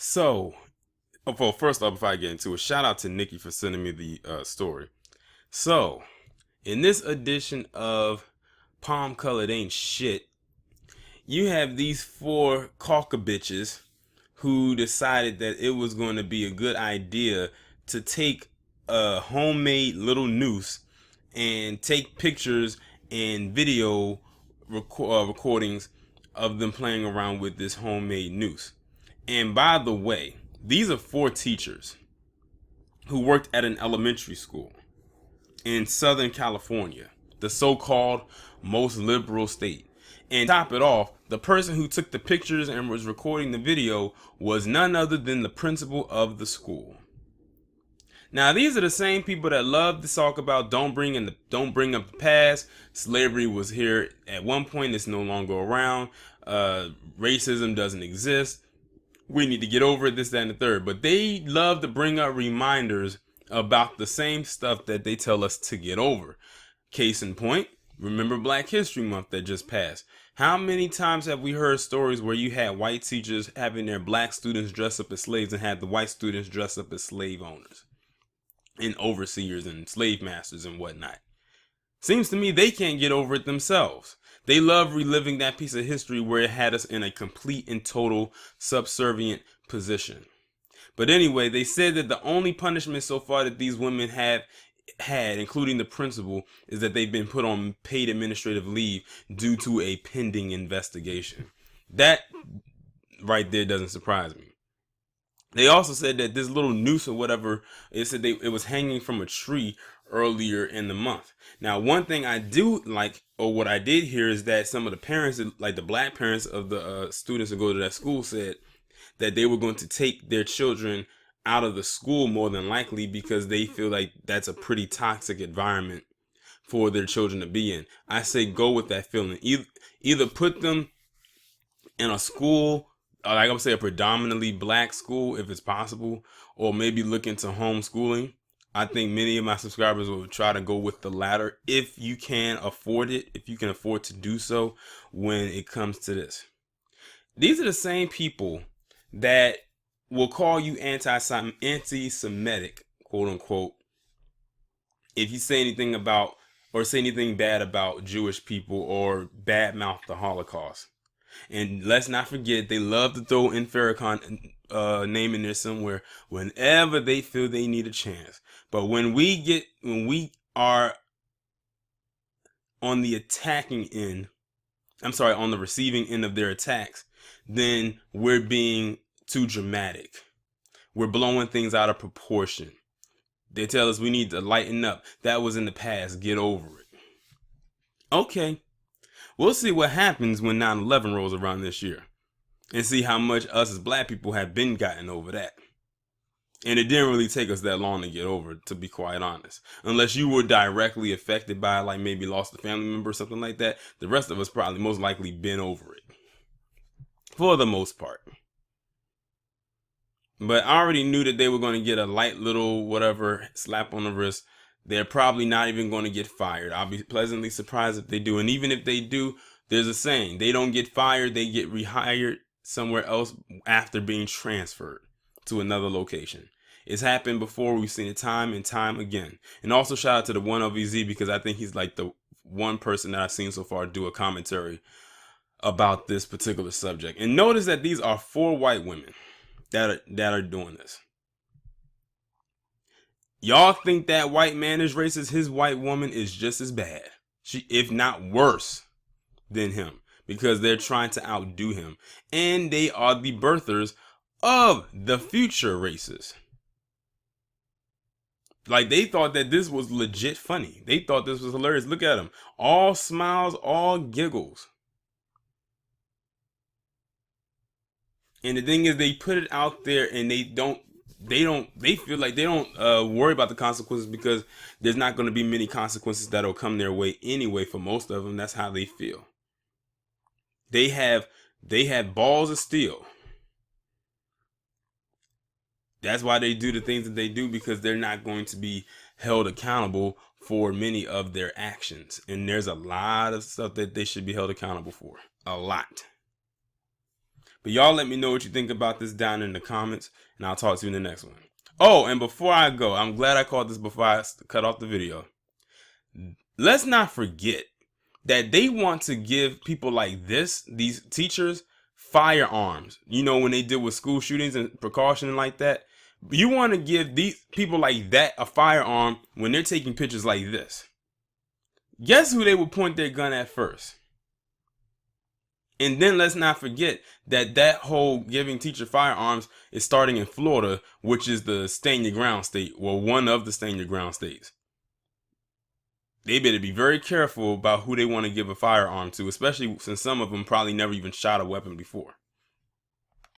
So, well, first off, before I get into it, shout out to Nikki for sending me the story. So, in this edition of Palm Colored Ain't Shit, you have these four caulker bitches who decided that it was going to be a good idea to take a homemade little noose and take pictures and video recordings of them playing around with this homemade noose. And by the way, these are four teachers who worked at an elementary school in Southern California, the so-called most liberal state. And to top it off, the person who took the pictures and was recording the video was none other than the principal of the school. Now, these are the same people that love to talk about don't bring up the past. Slavery was here at one point; it's no longer around. Racism doesn't exist. We need to get over it, this, that, and the third. But they love to bring up reminders about the same stuff that they tell us to get over. Case in point, remember Black History Month that just passed. How many times have we heard stories where you had white teachers having their black students dress up as slaves and had the white students dress up as slave owners and overseers and slave masters and whatnot? Seems to me they can't get over it themselves. They love reliving that piece of history where it had us in a complete and total subservient position. But anyway, they said that the only punishment so far that these women have had, including the principal, is that they've been put on paid administrative leave due to a pending investigation. That right there doesn't surprise me. They also said that this little noose or whatever, it was hanging from a tree earlier in the month. Now, one thing I do like, or what I did hear, is that some of the parents, like the black parents of the students who go to that school, said that they were going to take their children out of the school more than likely because they feel like that's a pretty toxic environment for their children to be in. I say go with that feeling. Either put them in a school, like I would say a predominantly black school if it's possible, or maybe look into homeschooling. I think many of my subscribers will try to go with the latter if you can afford it, if you can afford to do so when it comes to this. These are the same people that will call you anti-Semitic, quote unquote, if you say anything about or say anything bad about Jewish people or badmouth the Holocaust. And let's not forget, they love to throw in Farrakhan name in there somewhere whenever they feel they need a chance. But when we are on the attacking end, on the receiving end of their attacks, then we're being too dramatic. We're blowing things out of proportion. They tell us we need to lighten up. That was in the past. Get over it. Okay. We'll see what happens when 9/11 rolls around this year and see how much us as black people have been gotten over that. And it didn't really take us that long to get over it, to be quite honest. Unless you were directly affected by it, like maybe lost a family member or something like that. The rest of us probably most likely been over it. For the most part. But I already knew that they were going to get a light little whatever slap on the wrist. They're probably not even going to get fired. I'll be pleasantly surprised if they do. And even if they do, there's a saying, they don't get fired, they get rehired somewhere else after being transferred to another location. It's happened before. We've seen it time and time again. And also shout out to the one OVZ, because I think he's like the one person that I've seen so far do a commentary about this particular subject. And notice that these are four white women that are doing this. Y'all think that white man is racist? His white woman is just as bad, if not worse, than him, because they're trying to outdo him. And they are the birthers of the future races. Like, they thought that this was legit funny. They thought this was hilarious. Look at them. All smiles, all giggles. And the thing is, they put it out there and they feel like they don't worry about the consequences, because there's not going to be many consequences that'll come their way anyway. For most of them, that's how they feel. They have balls of steel. That's why they do the things that they do, because they're not going to be held accountable for many of their actions. And there's a lot of stuff that they should be held accountable for. A lot. But y'all let me know what you think about this down in the comments, and I'll talk to you in the next one. Oh, and before I go, I'm glad I caught this before I cut off the video. Let's not forget that they want to give people like this, these teachers, firearms. You know, when they deal with school shootings and precaution like that, you want to give these people like that a firearm when they're taking pictures like this. Guess who they would point their gun at first? And then let's not forget that that whole giving teacher firearms is starting in Florida, which is the stand your ground state, or one of the stand your ground states. They better be very careful about who they want to give a firearm to, especially since some of them probably never even shot a weapon before.